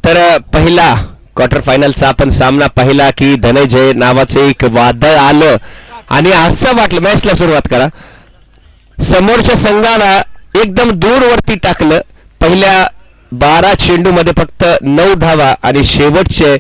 तर पहिला क्वार्टर फायनलचा आपण सामना पाहिला की धनंजय नावाचे एक वादळ आलं आणि असं वाटलं मॅचला सुरुवात करा समोरच्या संघाला एकदम दूरवरती टाकलं. पहिल्या 12 चेंडूमध्ये फक्त 9 धावा आणि शेवटचे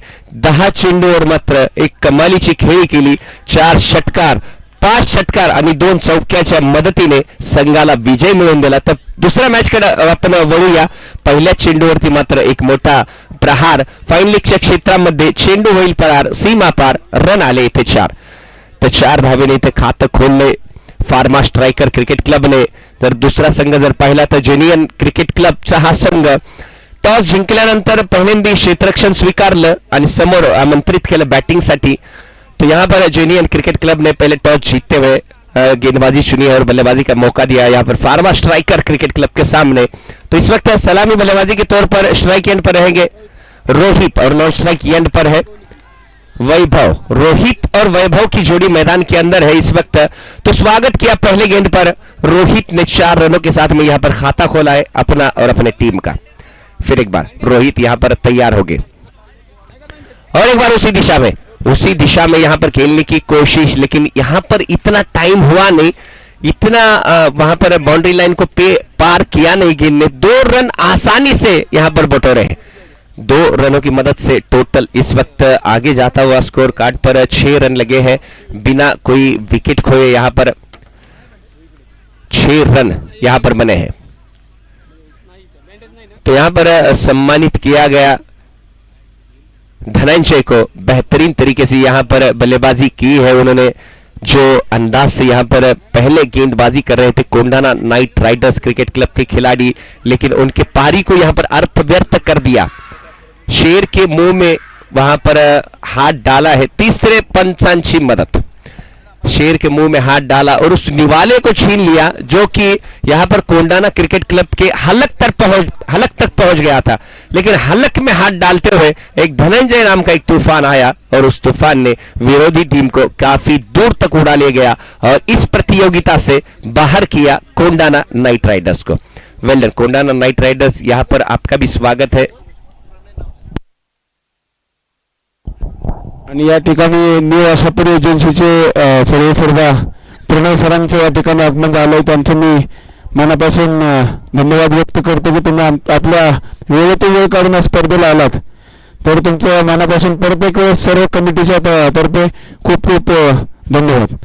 10 चेंडूवर मात्र एक कमालीची खेळी केली. 4 षटकार 5 षटकार आणि 2 चौक्याच्या मदतीने संघाला विजय मिळवून दिला. तर दुसऱ्या मॅचकडे आपण वळूया. पहिल्या चेंडूवरती मात्र एक मोठा प्रहार फाईनलीगच्या क्षेत्रामध्ये चेंडू होईल पार सीमा पार रन आले इथे 4. तर 4 धावेने इथे खातं खोलले फार्मा स्ट्रायकर क्रिकेट क्लबने. तर दुसरा संघ जर पाहिला तर जेनियन क्रिकेट क्लबचा हा संघ टॉस जिंकल्यानंतर पहिल्यांदा क्षेत्ररक्षण स्वीकारलं आणि समोर आमंत्रित केलं बॅटिंगसाठी. तो यहाँ पर जेनियन क्रिकेट क्लब ने पहले टॉस जीतते हुए गेंदबाजी चुनी और बल्लेबाजी का मौका दिया यहाँ पर फार्मा स्ट्राइकर क्रिकेट क्लब के सामने. तो इस वक्त सलामी बल्लेबाजी के तौर पर स्ट्राइक एंड पर रहेंगे रोहित और नॉन स्ट्राइक एंड पर है वैभव. रोहित और वैभव की जोड़ी मैदान के अंदर है इस वक्त. तो स्वागत किया पहले गेंद पर रोहित ने 4 रनों के साथ में यहाँ पर खाता खोला है अपना और अपने टीम का. फिर एक बार रोहित यहाँ पर तैयार हो गए और एक बार उसी दिशा में यहाँ पर खेलने की कोशिश, लेकिन यहाँ पर इतना टाइम हुआ नहीं, इतना वहां पर बाउंड्री लाइन को पार किया नहीं गेंद ने. 2 रन आसानी से यहाँ पर बटोरे हैं. 2 रनों की मदद से टोटल इस वक्त आगे जाता हुआ स्कोर कार्ड पर 6 रन लगे हैं बिना कोई विकेट खोए. यहाँ पर 6 रन यहाँ पर बने हैं. तो यहाँ पर सम्मानित किया गया धनंजय को. बेहतरीन तरीके से यहाँ पर बल्लेबाजी की है उन्होंने. जो अंदाज से यहाँ पर पहले गेंदबाजी कर रहे थे Kondana knight riders cricket club के खिलाड़ी, लेकिन उनके पारी को यहाँ पर अर्थ व्यर्थ कर दिया. शेर के मुंह में वहां पर हाथ डाला है. तीसरे पंचांची मदद शेर के मुंह में हाथ डाला और उस निवाले को छीन लिया जो कि यहां पर कोंडाना क्रिकेट क्लब के हलक तक पहुंच गया था. लेकिन हलक में हाथ डालते हुए एक धनंजय नाम का एक तूफान आया और उस तूफान ने विरोधी टीम को काफी दूर तक उड़ा ले गया और इस प्रतियोगिता से बाहर किया कोंडाना नाइट राइडर्स को. वेल डन कोंडाना नाइट राइडर्स, यहां पर आपका भी स्वागत है. आणि या ठिकाणी न्यू आशापूर एजन्सीचे सर्व प्रणय सरांचं या ठिकाणी आगमन झालंय. त्यांचं मी मनापासून धन्यवाद व्यक्त करतो की तुम्ही आपल्या वेळेतून वेळ काढून स्पर्धेला आलात. तर तुमचं मनापासून प्रत्येक वेळेस सर्व कमिटीच्या तर्फे खूप खूप धन्यवाद.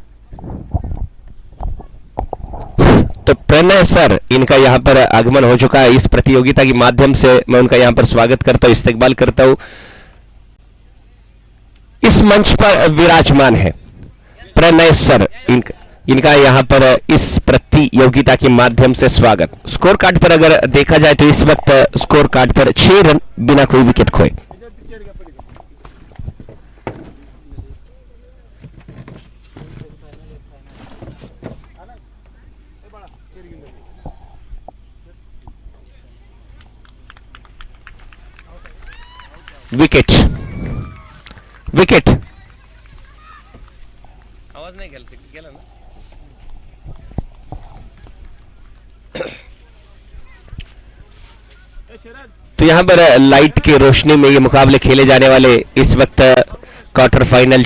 तो प्रणय सर इनका यहाँ पर आगमन हो चुका है. इस प्रतियोगिता के माध्यम से मैं उनका यहाँ पर स्वागत करता हूँ, इस्तकबाल करता हूँ. इस मंच पर विराजमान है प्रणय सर. इनका यहाँ पर इस प्रतियोगिता के माध्यम से स्वागत. स्कोर कार्ड पर अगर देखा जाए तो इस वक्त स्कोर कार्ड पर 6 रन बिना कोई विकेट खोए. विकेट विकेट आवाज नहीं गेला ना. तो यहां पर लाइट की रोशनी में ये मुकाबले खेले जाने वाले इस वक्त क्वार्टर फाइनल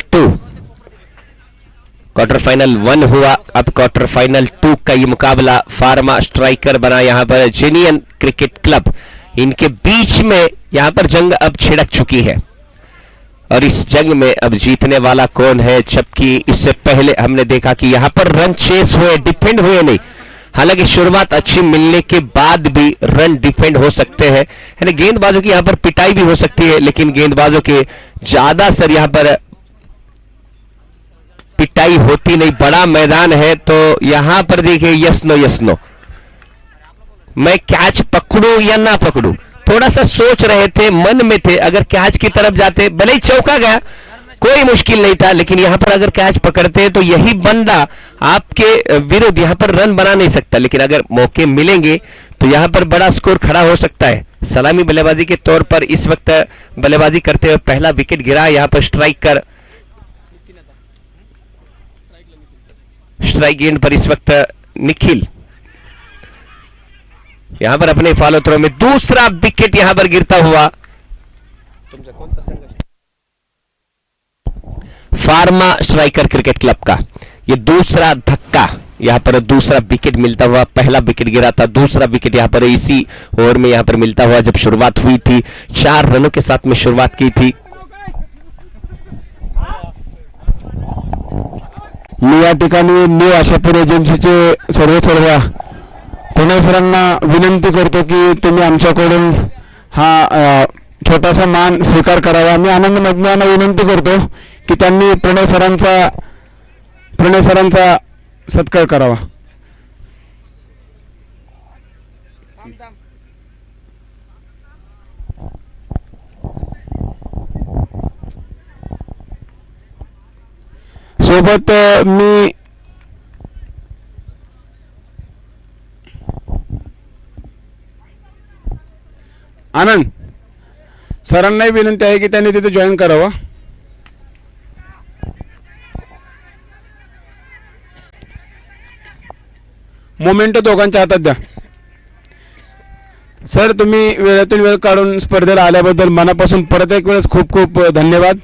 1 हुआ. अब क्वार्टर फाइनल 2 का ये मुकाबला फार्मा स्ट्राइकर बना यहां पर जेनियन क्रिकेट क्लब. इनके बीच में यहां पर जंग अब छिड़क चुकी है और इस जंग में अब जीतने वाला कौन है. जबकि इससे पहले हमने देखा कि यहां पर रन चेस हुए, डिफेंड हुए नहीं. हालांकि शुरुआत अच्छी मिलने के बाद भी रन डिफेंड हो सकते हैं, यानी गेंदबाजों की यहां पर पिटाई भी हो सकती है, लेकिन गेंदबाजों के ज्यादा सर यहां पर पिटाई होती नहीं. बड़ा मैदान है तो यहां पर देखिए यस नो मैं कैच पकड़ूं या ना पकड़ूं, थोड़ा सा सोच रहे थे, मन में थे. अगर कैच की तरफ जाते भले ही चौका गया कोई मुश्किल नहीं था, लेकिन यहां पर अगर कैच पकड़ते तो यही बंदा आपके विरुद्ध यहां पर रन बना नहीं सकता. लेकिन अगर मौके मिलेंगे तो यहां पर बड़ा स्कोर खड़ा हो सकता है. सलामी बल्लेबाजी के तौर पर इस वक्त बल्लेबाजी करते हुए पहला विकेट गिरा. यहां पर स्ट्राइक गेंद पर इस वक्त निखिल यहां पर अपने फॉलो थ्रो में दूसरा विकेट यहां पर गिरता हुआ फार्मा स्ट्राइकर क्रिकेट क्लब का ये दूसरा धक्का, यहाँ पर दूसरा विकेट मिलता हुआ, पहला विकेट गिरा था, दूसरा विकेट यहाँ पर इसी ओवर में यहाँ पर मिलता हुआ। जब शुरुआत हुई थी 4 रनों के साथ में शुरुआत की थी। मी या ठिकाणी न्यू आशापूर एजन्सीचे सर्व पुणे सरांना विनंती करतो की तुम्ही आमच्याकडून हा छोटासा मान स्वीकार करावा। मी आनंद मधनांना विनंती करतो की त्यांनी प्रणय सरांचा सत्कार करावा। सोबत मी आनंद सरांनाही विनंती आहे की त्यांनी तिथे जॉईन करावं। मोमेंट दोघांच्या हातात द्या। सर तुम्ही वेळातून वेळ काढून स्पर्धेला आल्याबद्दल मनापासून परत एक वेळेस खूप खूप धन्यवाद।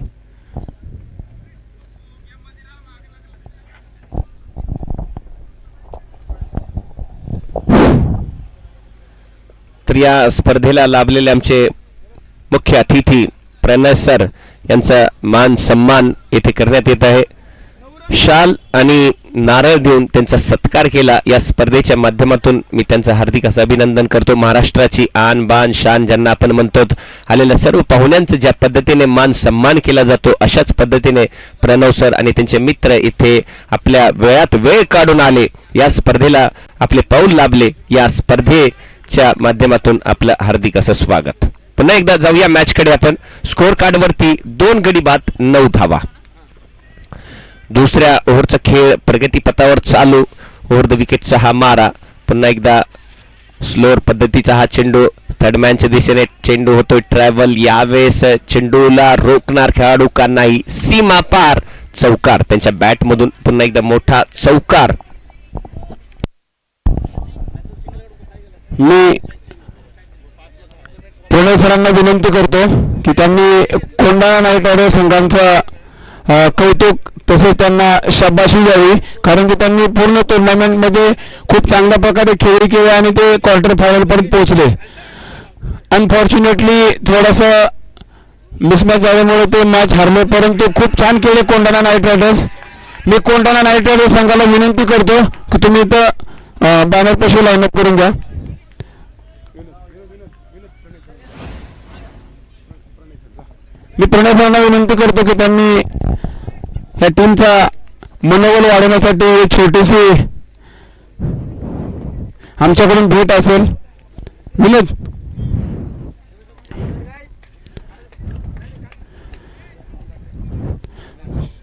तर या स्पर्धेला लाभलेले आमचे मुख्य अतिथी प्रणय सर यांचा मान सन्मान येथे करण्यात येत आहे। शाल आणि नारळ देऊन त्यांचा सत्कार केला। या स्पर्धेच्या माध्यमातून मी त्यांचं हार्दिक असं अभिनंदन करतो। महाराष्ट्राची आन बान शान ज्यांना आपण म्हणतो, आलेल्या सर्व पाहुण्यांचं ज्या पद्धतीने मान सन्मान केला जातो अशाच पद्धतीने प्रणव सर आणि त्यांचे मित्र इथे आपल्या वेळात वेळ काढून आले, या स्पर्धेला आपले पाऊल लाभले। या स्पर्धेच्या माध्यमातून आपलं हार्दिक असं स्वागत। पुन्हा एकदा जाऊया मॅचकडे आपण। स्कोर कार्ड वरती 2 गडी बाद 9 धावा। दुसऱ्या ओव्हरचा खेळ प्रगतीपथावर चालू। ओव्हर द विकेटचा हा मारा, पुन्हा एकदा स्लोअर पद्धतीचा हा चेंडू, थर्ड मॅनच्या दिशेने चेंडू होतोय ट्रॅव्हल। यावेळेस चेंडूला रोखणार खेळाडू का नाही, सीमा पार चौकार त्यांच्या बॅट मधून, पुन्हा एकदा मोठा चौकार। मी प्रणय सरांना विनंती करतो की त्यांनी कोंडाणा नाईट रायडर्स संघांचा कौतुक तसेच त्यांना शाबाशी द्यावी, कारण की त्यांनी पूर्ण टुर्नामेंटमध्ये खूप चांगल्या प्रकारे खेळी केली आणि ते क्वार्टर फायनल पर्यंत पोहोचले। अनफॉर्च्युनेटली थोडासा मिसमॅच झाल्यामुळे ते मॅच हरले, परंतु खूप छान खेळले कोंडाणा नाईट रायडर्स। मी कोंडाणा नाईट रायडर्स संघाला विनंती करतो की तुम्ही इथं बॅनर पाशी लाईनअप करून घ्या। मी प्रणय सरांना विनंती करतो की त्यांनी या टीमचा मनोबल वाढवण्यासाठी एक छोटीशी आमच्याकडून भेट असेल। विनोद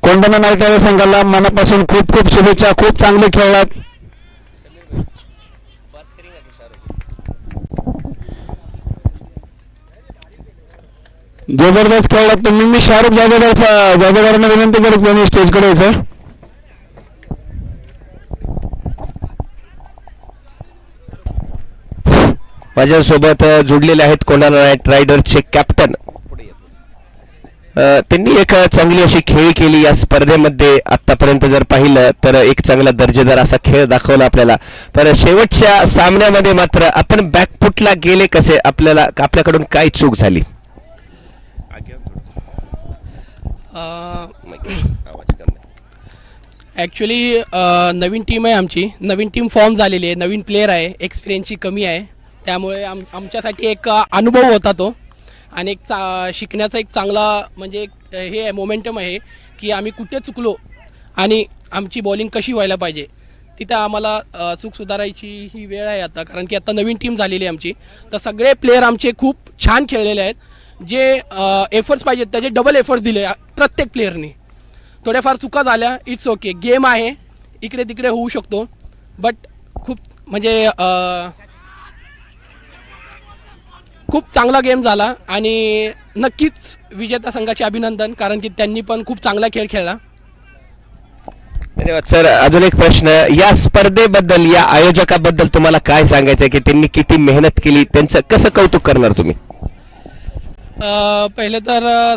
कोंडाणा नाईट रायडर्स संघाला मनापासून खूप खूप शुभेच्छा। खूप चांगले खेळलात। जबरदस्त खेळलात तुम्ही। मी शाहरुख जागेदारांना विनंती करत त्यांनी स्टेजकडे यायचं। माझ्यासोबत जोडलेले आहेत कोंडाणा नाईट रायडर्सचे कॅप्टन। त्यांनी एक चांगली अशी खेळी केली या स्पर्धेमध्ये। आतापर्यंत जर पाहिलं तर एक चांगला दर्जेदार असा खेळ दाखवला आपल्याला, पण शेवटच्या सामन्यामध्ये मात्र आपण बॅकफुटला गेले कसे, आपल्याकडून काय चूक झाली? ॲक्च्युली नवीन टीम आहे आमची, नवीन टीम फॉर्म झालेली आहे, नवीन प्लेयर आहे, एक्सपिरियन्सची कमी आहे, त्यामुळे आमच्यासाठी एक अनुभव होता तो, आणि एक शिकण्याचा एक चांगला म्हणजे हे आहे मोमेंटम आहे की आम्ही कुठे चुकलो आणि आमची बॉलिंग कशी व्हायला पाहिजे, तिथं आम्हाला चूक सुधारायची ही वेळ आहे आता, कारण की आता नवीन टीम झालेली आहे आमची। तर सगळे प्लेयर आमचे खूप छान खेळलेले आहेत, जे एफर्ट्स पाहिजेत त्याचे डबल एफर्ट्स दिले प्रत्येक प्लेयरनी। थोड्याफार चुका झाल्या, इट्स ओके, गेम आहे, इकडे तिकडे होऊ शकतो, बट खूप म्हणजे खूप चांगला गेम झाला आणि नक्कीच विजेता संघाचे अभिनंदन, कारण की त्यांनी पण खूप चांगला खेळ खेळला। धन्यवाद सर। अजून एक प्रश्न, या स्पर्धेबद्दल या आयोजकाबद्दल तुम्हाला काय सांगायचं आहे की त्यांनी किती मेहनत केली, त्यांचं कसं कौतुक करणार तुम्ही? पहिले तर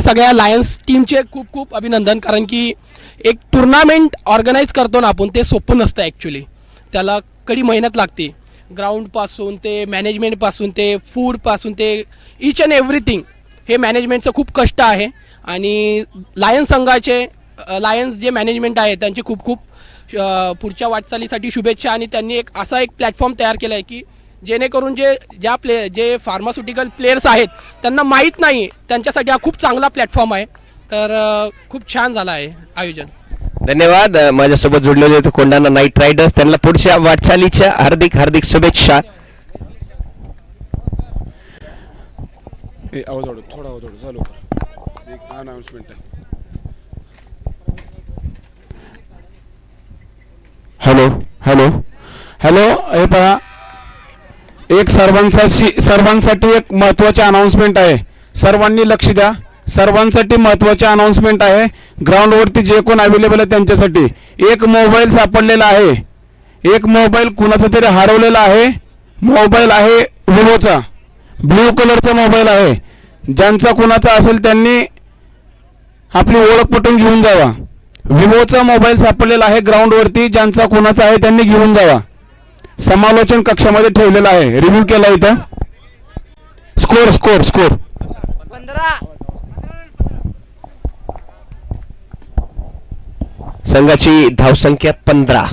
सगळ्या लायन्स टीमचे खूप खूप अभिनंदन, कारण की एक टुर्नामेंट ऑर्गनाईज करतो ना आपण, ते सोपं नसतं ॲक्च्युली. त्याला कडी मेहनत लागते, ग्राउंडपासून ते मॅनेजमेंटपासून ते फूडपासून ते ईच अँड एव्हरीथिंग. हे मॅनेजमेंटचं खूप कष्ट आहे. आणि लायन्स जे मॅनेजमेंट आहे त्यांचे खूप खूप पुढच्या वाटचालीसाठी शुभेच्छा. आणि त्यांनी असा एक प्लॅटफॉर्म तयार केला आहे की जेणेकरून जे फार्मास्युटिकल प्लेयर्स आहेत त्यांना माहीत नाही, त्यांच्यासाठी हा खूप चांगला प्लॅटफॉर्म आहे. तर खूप छान झाला आहे आयोजन. धन्यवाद. माझ्यासोबत जोडलेले होते कोंढाणा नाईट रायडर्स, त्यांना पुढच्या वाटचालीच्या हार्दिक हार्दिक शुभेच्छा. थोडा चालू एक अनाउन्समेंट आहे. हॅलो हॅलो हॅलो, हे पहा, एक सर्वांसाठी एक महत्त्वाचे अनाउन्समेंट आहे. सर्वांनी लक्ष द्या. सर्वांसाठी महत्त्वाचे अनाउन्समेंट आहे. ग्राउंडवरती जे कोण अवेलेबल आहे त्यांच्यासाठी एक मोबाईल सापडलेला आहे. एक मोबाईल कुणाचा तरी हरवलेला आहे. मोबाईल आहे विवोचा, ब्ल्यू कलरचा मोबाईल आहे. ज्यांचा कुणाचा असेल त्यांनी आपली ओळख पटवून घेऊन जावा. विवोचा मोबाईल सापडलेला आहे ग्राउंडवरती. ज्यांचा कुणाचा आहे त्यांनी घेऊन जावा. समालोचन कक्षामध्ये ठेवलेला आहे, रिव्ह्यू केला इथं. Score score score 15. संघाची धावसंख्या 15.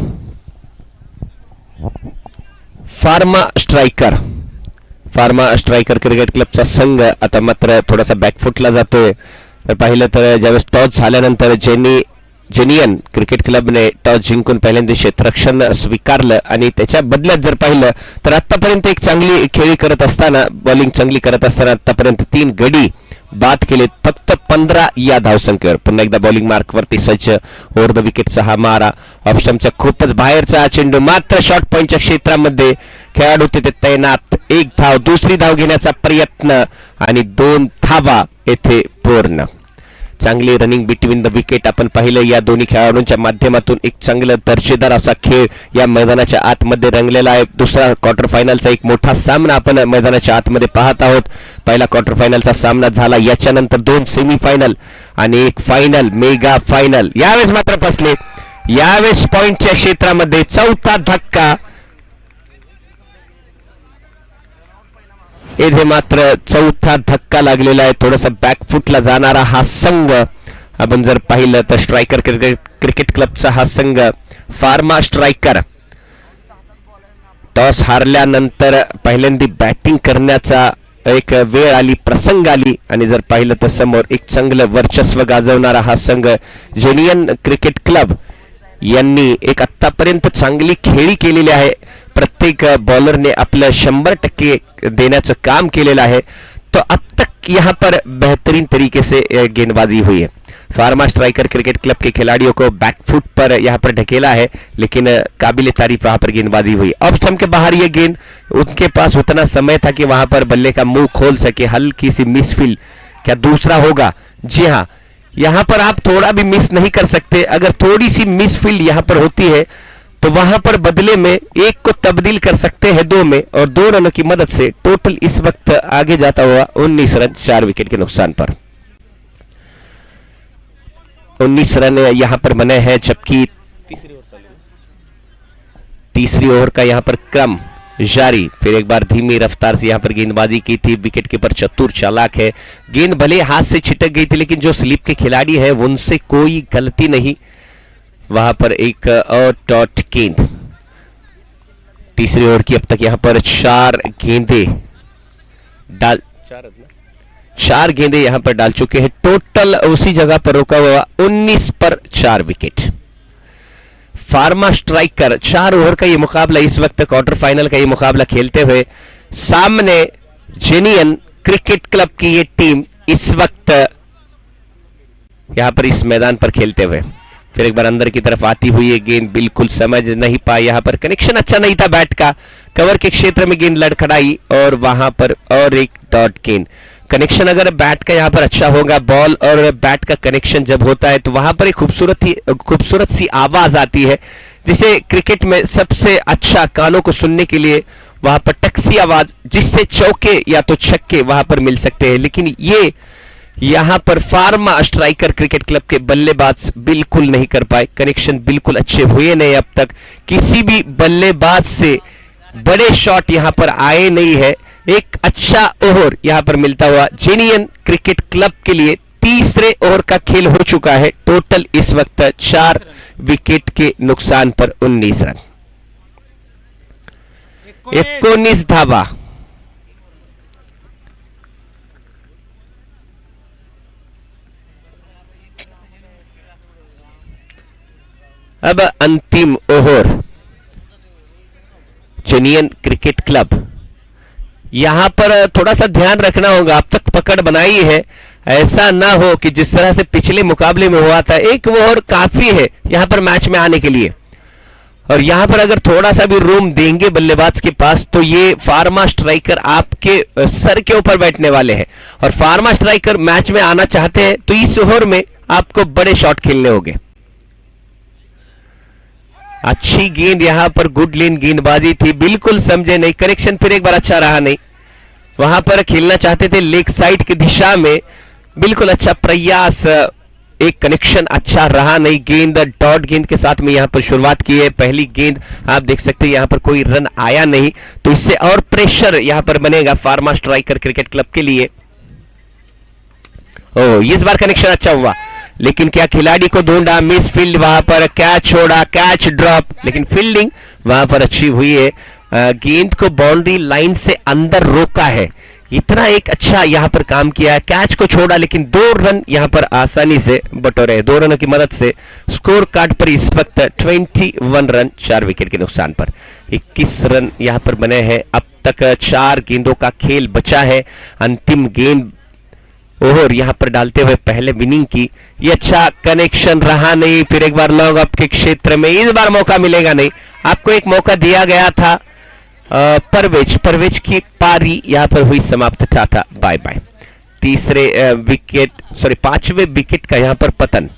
फार्मा स्ट्रायकर क्रिकेट क्लबचा संघ आता मात्र थोडासा बॅकफुटला जातोय. तर पाहिलं तर ज्यावेळेस टॉस झाल्यानंतर जेनियन क्रिकेट क्लबने टॉस जिंकून पहिल्यांदा क्षेत्ररक्षण स्वीकारलं आणि त्याच्या बदल्यात जर पाहिलं तर आतापर्यंत एक चांगली खेळी करत असताना, बॉलिंग चांगली करत असताना आतापर्यंत 3 गडी बाद केले फक्त 15 या धावसंख्येवर. पुन्हा एकदा बॉलिंग मार्कवरती सज्ज. ओव्हर द विकेटचा हा मारा, ऑप्शनच्या खूपच बाहेरचा चेंडू, मात्र शॉर्ट पॉईंटच्या क्षेत्रामध्ये खेळाडू तिथे तैनात. 1 धाव, दुसरी धाव घेण्याचा प्रयत्न आणि 2 धावा येथे पूर्ण. चांगली रनिंग बिटवीन द विकेट आपण पाहिलं. या दोन्ही खेळाडूंच्या माध्यमातून एक चांगलं दर्जेदार असा खेळ या मैदानाच्या आतमध्ये रंगलेला आहे. दुसरा क्वार्टर फायनलचा एक मोठा सामना आपण मैदानाच्या आतमध्ये पाहत आहोत. पहिला क्वार्टर फायनलचा सामना झाला, याच्यानंतर 2 सेमीफायनल आणि एक फायनल, मेगा फायनल. यावेळेस मात्र फसले. यावेळेस पॉइंटच्या क्षेत्रामध्ये चौथा धक्का. येथे मात्र चौथा धक्का लागलेला आहे. थोडासा बॅकफुटला जाणारा हा संघ आपण जर पाहिलं तर स्ट्रायकर क्रिकेट क्लबचा हा संघ फार्मा स्ट्रायकर टॉस हारल्यानंतर पहिल्यांदा बॅटिंग करण्याचा एक वेळ आली, प्रसंग आली आणि जर पाहिलं तर समोर एक चांगलं वर्चस्व गाजवणारा हा संघ जेनियन क्रिकेट क्लब यांनी एक आत्तापर्यंत चांगली खेळी केलेली आहे. प्रत्येक बॉलरने आपलं 100% देण्याचं काम केलेलं है. तो अब तक यहाँ पर बेहतरीन तरीके से गेंदबाजी हुई है. फार्मा स्ट्राइकर क्रिकेट क्लब के खिलाड़ियों को बैकफुट पर यहाँ पर ढकेला है, लेकिन काबिल तारीफ वहाँ पर गेंदबाजी हुई. ऑफ स्टंप के बाहर ये गेंद, उनके पास उतना समय था कि वहाँ पर बल्ले का मुंह खोल सके. हल्की सी मिसफील्ड, क्या दूसरा होगा? जी हाँ, यहाँ पर आप थोड़ा भी मिस नहीं कर सकते. अगर थोड़ी सी मिसफील्ड यहाँ पर होती है तो वहां पर बदले में एक को तब्दील कर सकते हैं 2 में, और 2 रनों की मदद से टोटल इस वक्त आगे जाता हुआ 19 रन 4 विकेट के नुकसान पर. 19 रन यहां पर बने हैं, जबकि तीसरी ओवर का यहां पर क्रम जारी. फिर एक बार धीमी रफ्तार से यहां पर गेंदबाजी की थी. विकेट कीपर चतुर चालाक है. गेंद भले हाथ से छिटक गई थी, लेकिन जो स्लिप के खिलाड़ी है उनसे कोई गलती नहीं. वहां पर एक और डॉट गेंद. तीसरी ओवर की अब तक यहां पर 4 गेंदे यहां पर डाल चुके हैं. टोटल उसी जगह पर रुका हुआ 19 पर 4 विकेट. फार्मा स्ट्राइकर 4 ओवर का ये मुकाबला, इस वक्त क्वार्टर फाइनल का ये मुकाबला खेलते हुए. सामने जेनियन क्रिकेट क्लब की ये टीम इस वक्त यहां पर इस मैदान पर खेलते हुए. फिर एक बार अंदर की तरफ आती हुई ये गेंद बिल्कुल समझ नहीं पाई. यहाँ पर कनेक्शन अच्छा नहीं था बैट का. कवर के क्षेत्र में गेंद लड़खड़ाई और वहां पर और एक डॉट गेंद. कनेक्शन अगर बैट का यहाँ पर अच्छा होगा, बॉल और बैट का कनेक्शन जब होता है तो वहां पर एक खूबसूरत सी आवाज आती है, जिसे क्रिकेट में सबसे अच्छा कानों को सुनने के लिए वहां पर टक्सी आवाज जिससे चौके या तो छक्के वहां पर मिल सकते हैं, लेकिन ये यहां पर फार्मा स्ट्राइकर क्रिकेट क्लब के बल्लेबाज बिल्कुल नहीं कर पाए। कनेक्शन बिल्कुल अच्छे हुए नहीं, अब तक किसी भी बल्लेबाज से बड़े शॉट यहां पर आए नहीं है। एक अच्छा ओवर यहां पर मिलता हुआ जेनियन क्रिकेट क्लब के लिए। तीसरे ओवर का खेल हो चुका है। टोटल इस वक्त 4 विकेट के नुकसान पर 19 रन, 19 धावा। अब अंतिम ओवर जेनियन क्रिकेट क्लब, यहां पर थोड़ा सा ध्यान रखना होगा। अब तक पकड़ बनाई है, ऐसा ना हो कि जिस तरह से पिछले मुकाबले में हुआ था, एक ओवर काफी है यहां पर मैच में आने के लिए। और यहां पर अगर थोड़ा सा भी रूम देंगे बल्लेबाज के पास तो ये फार्मा स्ट्राइकर आपके सर के ऊपर बैठने वाले हैं। और फार्मा स्ट्राइकर मैच में आना चाहते हैं तो इस ओवर में आपको बड़े शॉट खेलने होंगे। अच्छी गेंद यहां पर गुड लेन गेंदबाजी थी, बिल्कुल समझे नहीं। करेक्शन फिर एक बार अच्छा रहा नहीं, वहां पर खेलना चाहते थे लेग साइड की दिशा में, बिल्कुल अच्छा प्रयास, एक कनेक्शन अच्छा रहा नहीं। गेंद डॉट गेंद के साथ में यहां पर शुरुआत की है। पहली गेंद आप देख सकते हैं यहां पर कोई रन आया नहीं, तो इससे और प्रेशर यहां पर बनेगा फार्मा स्ट्राइकर क्रिकेट क्लब के लिए। इस बार कनेक्शन अच्छा हुआ, लेकिन क्या खिलाड़ी को ढूंढा, मिस फील्ड, वहां पर कैच छोड़ा, कैच ड्रॉप, लेकिन फील्डिंग वहां पर अच्छी हुई है। गेंद को बाउंड्री लाइन से अंदर रोका है, इतना एक अच्छा यहां पर काम किया है। कैच को छोड़ा, लेकिन 2 रन यहां पर आसानी से बटोरे। 2 रनों की मदद से स्कोर कार्ड पर इस वक्त 21 रन 4 विकेट के नुकसान पर 21 रन यहां पर बने हैं। अब तक 4 गेंदों का खेल बचा है। अंतिम गेंद ओवर यहां पर डालते हुए पहले विनिंग की, ये अच्छा कनेक्शन रहा नहीं। फिर एक बार लॉन्ग अप के क्षेत्र में, इस बार मौका मिलेगा नहीं। आपको एक मौका दिया गया था, परवेज की पारी यहां पर हुई समाप्त। Tata bye bye. पांचवें विकेट का यहां पर पतन,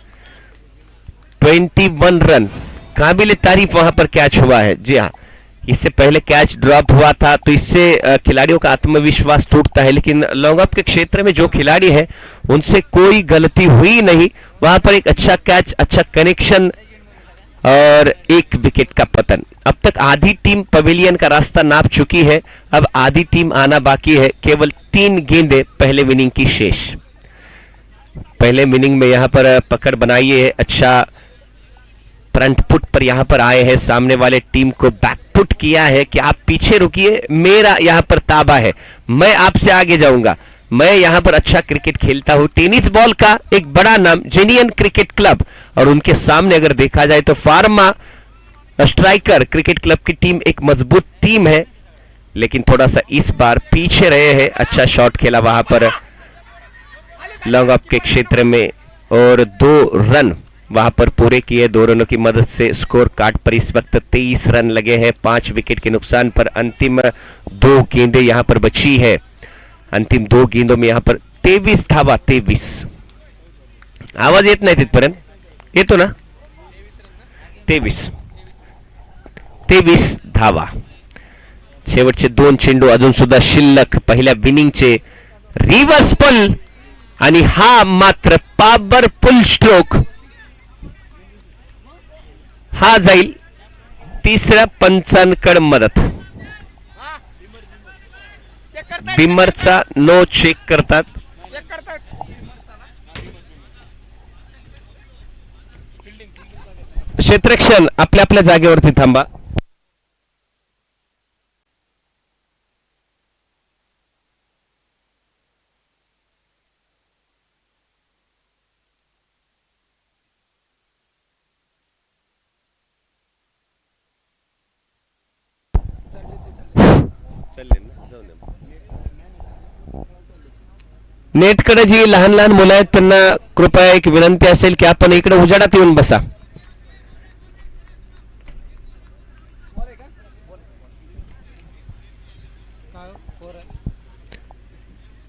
21 रन, काबिल तारीफ वहां पर कैच हुआ है। जी हाँ, इससे पहले कैच ड्रॉप हुआ था, तो इससे खिलाड़ियों का आत्मविश्वास टूटता है। लेकिन लॉन्ग अप के क्षेत्र में जो खिलाड़ी है उनसे कोई गलती हुई नहीं, वहां पर एक अच्छा कैच, अच्छा कनेक्शन और 1 विकेट का पतन। अब तक आधी टीम पवेलियन का रास्ता नाप चुकी है, अब आधी टीम आना बाकी है। केवल 3 गेंदें पहले इनिंग की शेष। पहले इनिंग में यहां पर पकड़ बनाई है, अच्छा फ्रंट फुट पर यहां पर आए हैं, सामने वाले टीम को बैक फुट किया है कि आप पीछे रुकिए, मेरा यहां पर ताबा है, मैं आपसे आगे जाऊंगा, मैं यहां पर अच्छा क्रिकेट खेलता हूं। टेनिस बॉल का एक बड़ा नाम जेनियन क्रिकेट क्लब, और उनके सामने अगर देखा जाए तो फार्मा स्ट्राइकर क्रिकेट क्लब की टीम एक मजबूत टीम है, लेकिन थोड़ा सा इस बार पीछे रहे हैं। अच्छा शॉट खेला वहां पर लॉन्ग अप के क्षेत्र में, और 2 रन वहां पर पूरे किए। 2 रनों की मदद से स्कोर कार्ड पर इस वक्त 23 रन लगे हैं 5 विकेट के नुकसान पर। अंतिम 2 गेंदें यहां पर बची है। अंतिम 2 गेंदों में यहां पर 23 धावा। 23 आवाज येत नाही तिथपर्यंत, येतो ना? 23 धावा। शेवटचे 2 चेंडू अजून सुद्धा शिल्लक। पहिल्या बिनिंगचे रिव्हर्स पुल, आणि हा मात्र पॉवरफुल स्ट्रोक, हा जाईल तिसऱ्या पंचांकडे मदत। बिमरचा नो चेक करतात। क्षेत्ररक्षण आपल्या आपल्या जागेवरती थांबा। नेटकडे जी लहान लहान मुलं आहेत त्यांना कृपया एक विनंती असेल की आपण इकडे उजाडात येऊन बसा।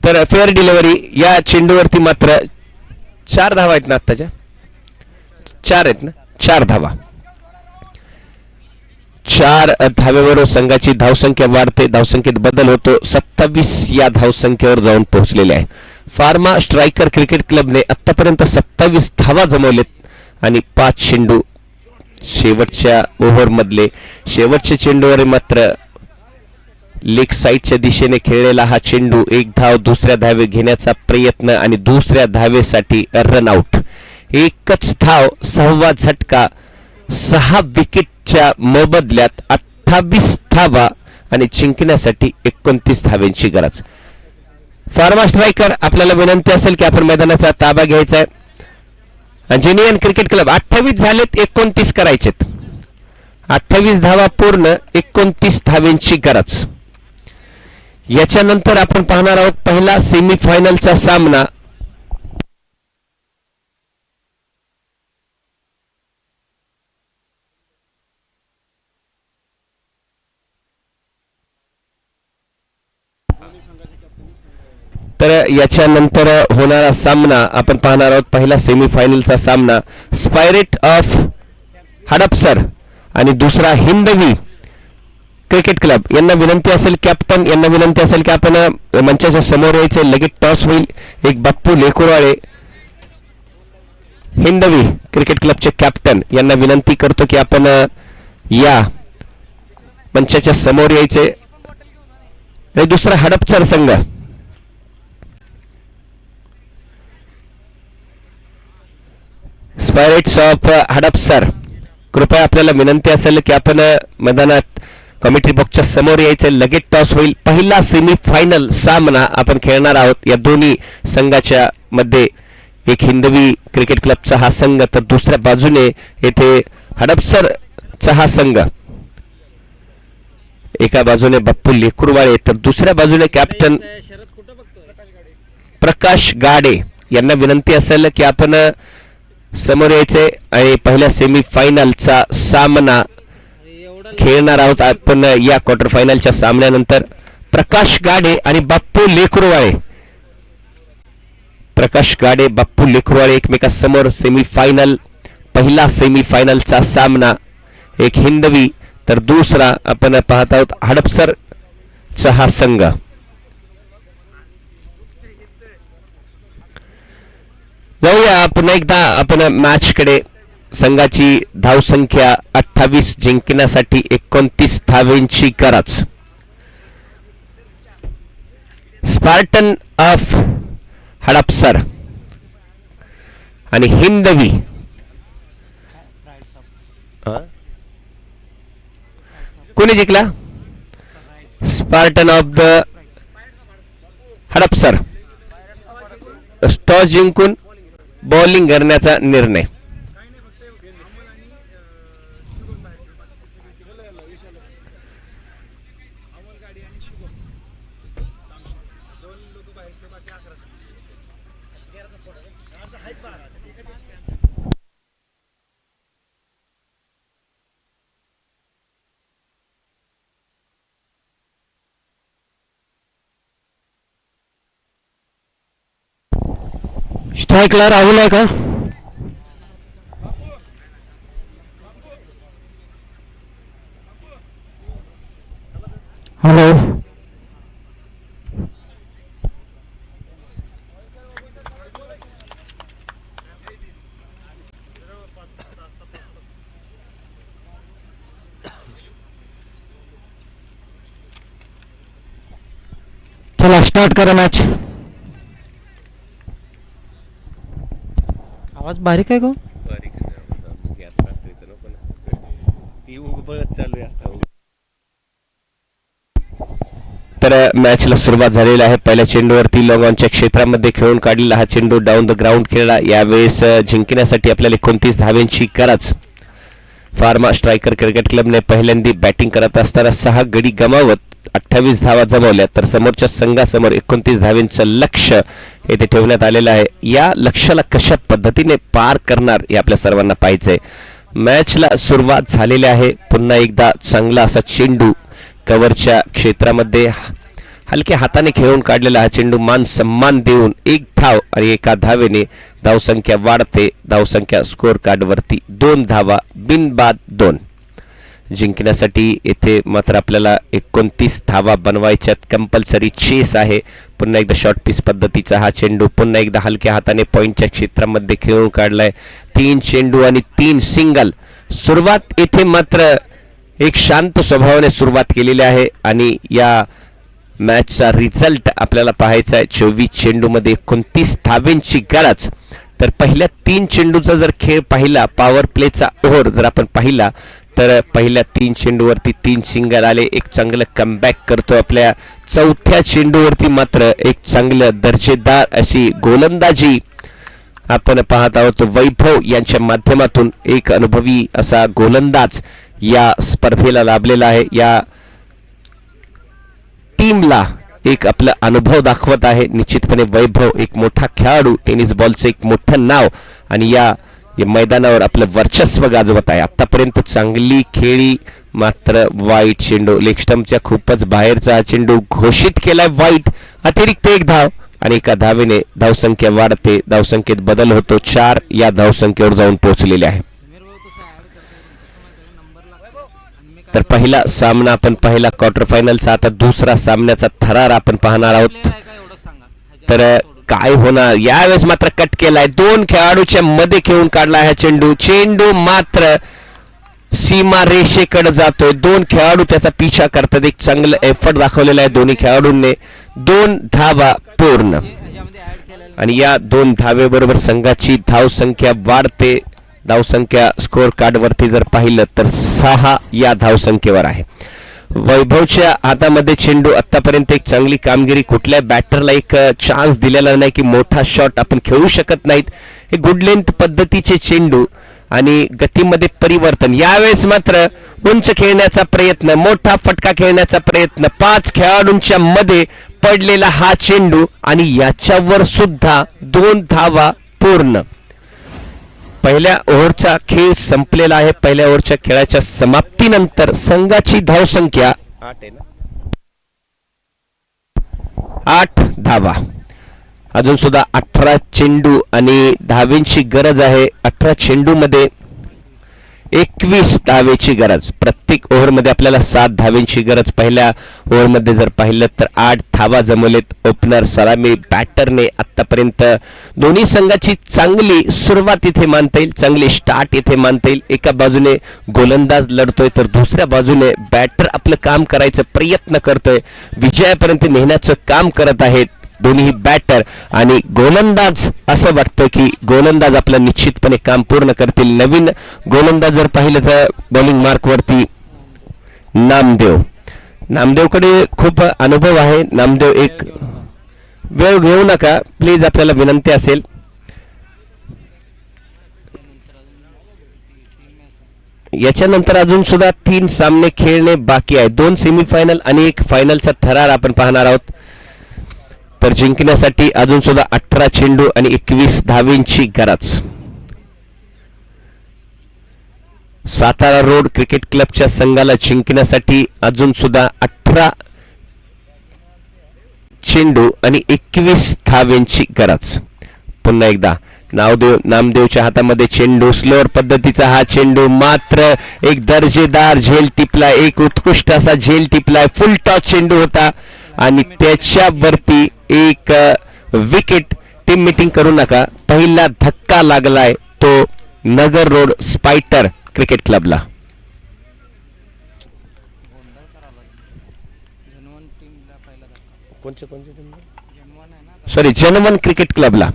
तर फेअर डिलिव्हरी या चेंडूवरती मात्र 4 धावा आहेत ना आत्ताच्या? 4 आहेत ना? 4 धावा। 4 धावेवर संघाची धावसंख्या वाढते, धावसंख्येत बदल होतो, 27 या धावसंख्येवर जाऊन पोहोचलेले आहे. फार्मा स्ट्रायकर क्रिकेट क्लबने आतापर्यंत 27 धावा जमवलेत आणि 5 चेंडू शेवटच्या ओव्हरमधले शेवटच्या चेंडूवर मात्र लेग साईडच्या दिशेने खेळलेला हा चेंडू, एक धाव दुसऱ्या धावे घेण्याचा प्रयत्न आणि दुसऱ्या धावेसाठी रन आउट. एकच धाव, 6वा झटका, 6 विकेटच्या मोबदल्यात 28 धावा आणि जिंकण्यासाठी 29 धावेंची गरज. फार्मा स्ट्रायकर आपल्याला विनंती असेल की आपण मैदानाचा ताबा घ्यायचा आहे. अंजनियन क्रिकेट क्लब 28 झालेत, 29 करायचेत. 28 धावा पूर्ण, 29 धावेंची गरज. याच्यानंतर आपण पाहणार आहोत पहिला सेमीफायनलचा सामना. तर याच्यानंतर होणारा सामना आपण पाहणार आहोत पहिला सेमीफायनलचा सामना. स्पायरेट ऑफ हडपसर आणि दुसरा हिंदवी क्रिकेट क्लब. यांना विनंती असेल, कॅप्टन यांना विनंती असेल की आपण मंचाच्या समोर यायचे. लगेच टॉस होईल. एक बाप्पू लेकुरवाळे हिंदवी क्रिकेट क्लबचे कॅप्टन यांना विनंती करतो की आपण या मंचाच्या समोर यायचे. आणि दुसरा हडपसर संघ, स्पायरेट्स ऑफ हडपसर, कृपया आपल्याला विनंती असेल की आपण मैदानात कमिटी बॉक्सच्या समोर यायचे. लगेच टॉस होईल. पहिला सेमीफायनल सामना आपण खेळणार आहोत. या दोन्ही संघाच्या मध्ये एक हिंदवी क्रिकेट क्लबचा हा संघ, तर दुसऱ्या बाजूने येथे हडपसरचा हा संघ. एका बाजूने बाप्पू लेकुरवाळे तर दुसऱ्या बाजूने कॅप्टन प्रकाश गाडे. यांना विनंती असेल की आपण समोर यायचे आणि पहिल्या सेमीफायनलचा सामना खेळणार आहोत आपण. या क्वार्टर फायनलच्या सामन्यानंतर प्रकाश गाडे आणि बाप्पू लेकुरवाळे, प्रकाश गाडे बाप्पू लेकुरवाळे एकमेकांसमोर सेमीफायनल, पहिला सेमीफायनलचा सामना. एक हिंदवी तर दुसरा आपण पाहत आहोत हडपसरचा हा संघ. जाऊया पुन्हा एकदा आपण मॅच कडे. संघाची धावसंख्या 28, जिंकण्यासाठी 29 धावेंची गरज. स्पार्टन ऑफ हडपसर आणि हिंदवी, कोणी जिंकला? Spartan of the Hadapsar toss जिंकून बॉलिंग करण्याचा निर्णय. स्ट्राईकला राहुल आहे का? हॅलो, चला स्टार्ट करा मॅच. आवाज बारीक आहे का? तर मॅचला सुरुवात झालेली आहे. पहिल्या चेंडूवरती लॉंग ऑनच्या क्षेत्रामध्ये खेळून काढलेला हा चेंडू डाऊन द ग्राउंड खेळला. यावेळेस जिंकण्यासाठी आपल्याला 29 धावेंची गरज. फार्मा स्ट्रायकर क्रिकेट क्लबने पहिल्यांदा बॅटिंग करत असताना 6 गडी गमावत 28 धावा जमवल्या, तर समोरच्या संघासमोर 29 धावेंचं लक्ष्य येथे ठेवण्यात आलेलं आहे. या लक्ष्याला कशा पद्धतीने पार करणार हे आपल्या सर्वांना पाहायचंय. मॅचला सुरुवात झालेली आहे. पुन्हा एकदा चांगला असा चेंडू कव्हरच्या क्षेत्रामध्ये हलक्या हाताने खेळून काढलेला हा चेंडू मान सन्मान देऊन 1 धाव आणि 1 धावेने धावसंख्या वाढते. धावसंख्या स्कोअर कार्डवरती 2 धावा बिनबाद 2. जिंकण्यासाठी येथे मात्र आपल्याला 29 धावा बनवायच्यात. कंपल्सरी चेस आहे. पुन्हा एकदा शॉर्ट पीस पद्धतीचा हा चेंडू पुन्हा एकदा हलक्या हाताने पॉईंटच्या क्षेत्रामध्ये खेळून काढलाय. 3 चेंडू आणि 3 सिंगल. सुरुवात येथे मात्र एक शांत स्वभावाने सुरुवात केलेली आहे आणि या मॅचचा रिझल्ट आपल्याला पाहायचा आहे. 24 चेंडूमध्ये 29 धावेंची गरज. तर पहिल्या 3 चेंडूचा जर खेळ पाहिला, पॉवर प्लेचा ओव्हर जर आपण पाहिला, तर पहिल्या 3 चेंडूवरती 3 सिंगल आले. एक चांगलं कमबॅक करतो. आपल्या चौथ्या चेंडूवरती मात्र एक चांगलं दर्जेदार अशी गोलंदाजी आपण पाहत आहोत. वैभव यांच्या माध्यमातून एक अनुभवी असा गोलंदाज या स्पर्धेला लाभलेला आहे. या टीमला एक आपला अनुभव दाखवत आहे. निश्चितपणे वैभव एक मोठा खेळाडू, टेनिस बॉलचं एक मोठं नाव आणि या मैदानावर आपलं वर्चस्व गाजवत आहे. आतापर्यंत चांगली खेळी, मात्र वाईट चेंडू, लेग स्टंपच्या खूपच बाहेरचा चेंडू घोषित केलाय वाईट. अतिरिक्त 1 धाव आणि एका धावेने धावसंख्या वाढते. धावसंख्येत बदल होतो. 4 या धावसंख्येवर जाऊन पोहोचलेले आहे. तर पहिला सामना आपण पहिला क्वार्टर फायनलचा. आता दुसरा सामन्याचा थरार आपण पाहणार आहोत. तर काय होणार यावेळेस मात्र कट केलाय. 2 खेळाडूच्या मध्ये खेळून काढला हा चेंडू. चेंडू मात्र सीमा रेषेकडे जातोय. 2 खेळाडू त्याचा पिछा करतात. एक चांगलं एफर्ट दाखवलेला आहे दोन्ही खेळाडूंनी. 2 धावा पूर्ण आणि या 2 धावेबरोबर संघाची धावसंख्या वाढते. धावसंख्या स्कोअर कार्ड वरती जर पाहिलं तर 6 या धावसंख्येवर आहे. वैभवच्या हातामध्ये चेंडू. आतापर्यंत एक चांगली कामगिरी. कुठल्या बॅटरला एक चान्स दिलेला नाही की मोठा शॉट आपण खेळू शकत नाहीत. हे गुड लेंथ पद्धतीचे चेंडू आणि गतीमध्ये परिवर्तन. यावेळेस मात्र उंच खेळण्याचा प्रयत्न, मोठा फटका खेळण्याचा प्रयत्न. 5 खेळाडूंच्या मध्ये पडलेला हा चेंडू आणि याच्यावर सुद्धा 2 धावा पूर्ण. पहिल्या ओव्हरचा खेळ संपलेला आहे. पहिल्या ओव्हरच्या खेळाच्या समाप्तीनंतर संघाची धावसंख्या 8 धावा. अजून सुद्धा 18 चेंडू आणि धावेंची गरज आहे. 18 चेंडूमध्ये 21 धावेची गरज. प्रत्येक ओव्हरमध्ये आपल्याला 7 धावेंची गरज. पहिल्या ओव्हरमध्ये जर पाहिलं तर 8 धावा जमवलेत. ओपनर सलामी बॅटरने आतापर्यंत दोन्ही संघाची चांगली सुरुवात इथे मानता येईल. चांगली स्टार्ट इथे मानता येईल. एका बाजूने गोलंदाज लढतोय तर दुसऱ्या बाजूने बॅटर आपलं काम करायचं प्रयत्न करतोय. विजयापर्यंत नेण्याचं काम करत आहेत दोन्ही बॅटर आणि गोलंदाज. असं वाटतं की गोलंदाज आपलं निश्चितपणे काम पूर्ण करतील. नवीन गोलंदाज जर पाहिलं तर बॉलिंग मार्क वरती नामदेव. नामदेवकडे खूप अनुभव आहे. नामदेव एक वेळ घेऊ नका प्लीज, आपल्याला विनंती असेल. याच्यानंतर अजून सुद्धा 3 सामने खेळणे बाकी आहे. 2 सेमीफायनल आणि 1 फायनलचा थरार आपण पाहणार आहोत. तर जिंकण्यासाठी अजून सुद्धा 18 चेंडू आणि 21 धावेंची गरज. सातारा रोड क्रिकेट क्लबच्या संघाला जिंकण्यासाठी अजून सुद्धा 18 चेंडू आणि 21 धावेंची गरज. पुन्हा एकदा नामदेवच्या हातामध्ये चेंडू. स्लोअर पद्धतीचा हा चेंडू. मात्र एक दर्जेदार झेल टिपला. एक उत्कृष्ट असा झेल टिपलाय. फुल टॉस चेंडू होता आणि त्याच्यावरती एक विकेट. टीम मीटिंग करू नका. पहिला धक्का लागलाय तो नगर रोड स्पायटर क्रिकेट क्लबला. सॉरी, जनवन क्रिकेट क्लबला.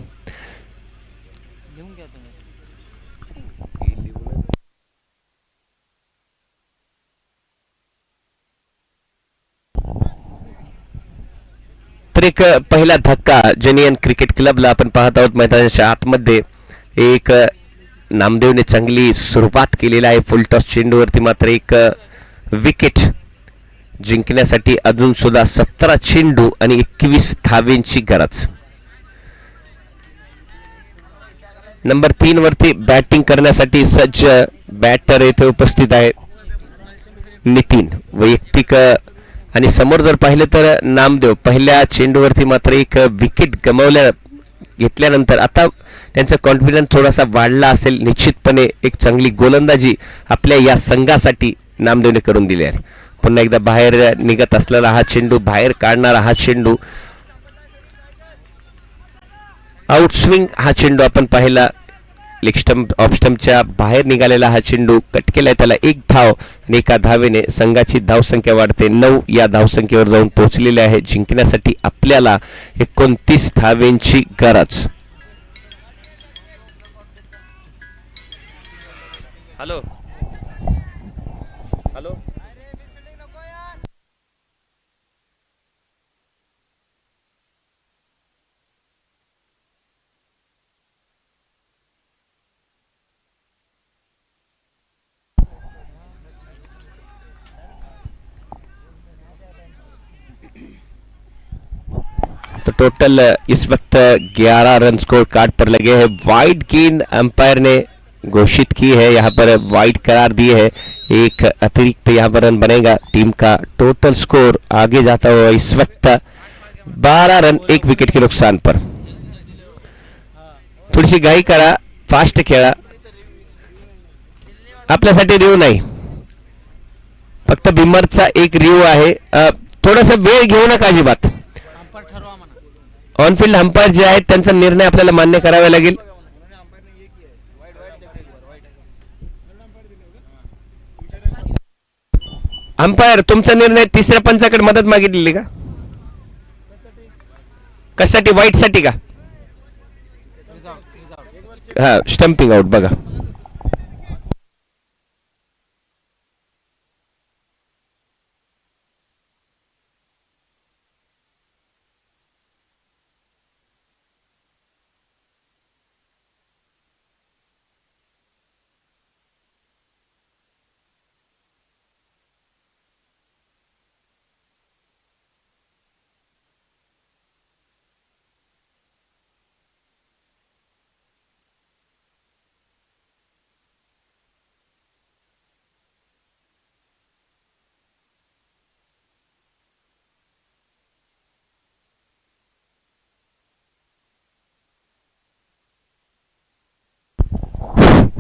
तर एक पहिला धक्का जनियन क्रिकेट क्लबला आपण पाहत आहोत. मैदानाच्या आतमध्ये एक नामदेवने चांगली सुरुवात केलेली आहे. फुल टॉस चेंडूवरती मात्र एक विकेट. जिंकण्यासाठी अजून सुद्धा 17 चेंडू आणि 21 धावेंची गरज. नंबर 3 वरती बॅटिंग करण्यासाठी सज्ज बॅटर येथे उपस्थित आहे नितीन. वैयक्तिक आणि समोर जर पाहिलं तर नामदेव. पहिल्या चेंडूवरती मात्र एक विकेट घेतल्यानंतर आता त्यांचा कॉन्फिडन्स थोडासा वाढला असेल. निश्चितपणे एक चांगली गोलंदाजी आपल्या या संघासाठी नामदेवने करून दिली आहे. पुन्हा एकदा बाहेर निघत असलेला हा चेंडू, बाहेर काढणारा हा चेंडू, आउटस्विंग हा चेंडू आपण पाहिला. लेग स्टंप ऑफ स्टंपच्या बाहेर निघालेला हा चेंडू कट केलाय, त्याला एक धाव आणि एका धावेने संघाची धावसंख्या वाढते. 9 या धावसंख्येवर जाऊन पोहोचलेले आहे. जिंकण्यासाठी आपल्याला 29 धावेंची गरज. हॅलो हॅलो तो टोटल इस वक्त 11 रन स्कोर कार्ड पर लगे हैं. वाइड गेंद अंपायर ने घोषित की है, यहाँ पर वाइड करार दी है. एक अतिरिक्त यहाँ पर रन बनेगा. टीम का टोटल स्कोर आगे जाता हुआ इस वक्त 12 रन 1 विकेट के नुकसान पर. थोडीशी घाई करा, फास्ट खेळा. आपल्यासाठी रिव्ह नाही, फक्त बिमरचा एक रिव्ह आहे. थोडासा वेळ घेऊ नका अजिबात. ऑनफिल्ड अंपायर जे आहेत त्यांचा निर्णय आपल्याला मान्य करावा लागेल. अंपायर तुमचा निर्णय. तिसऱ्या पंचाकडे मदत मागितलेली का? कशासाठी? वाईट साठी का? हा, स्टंपिंग आउट बघा.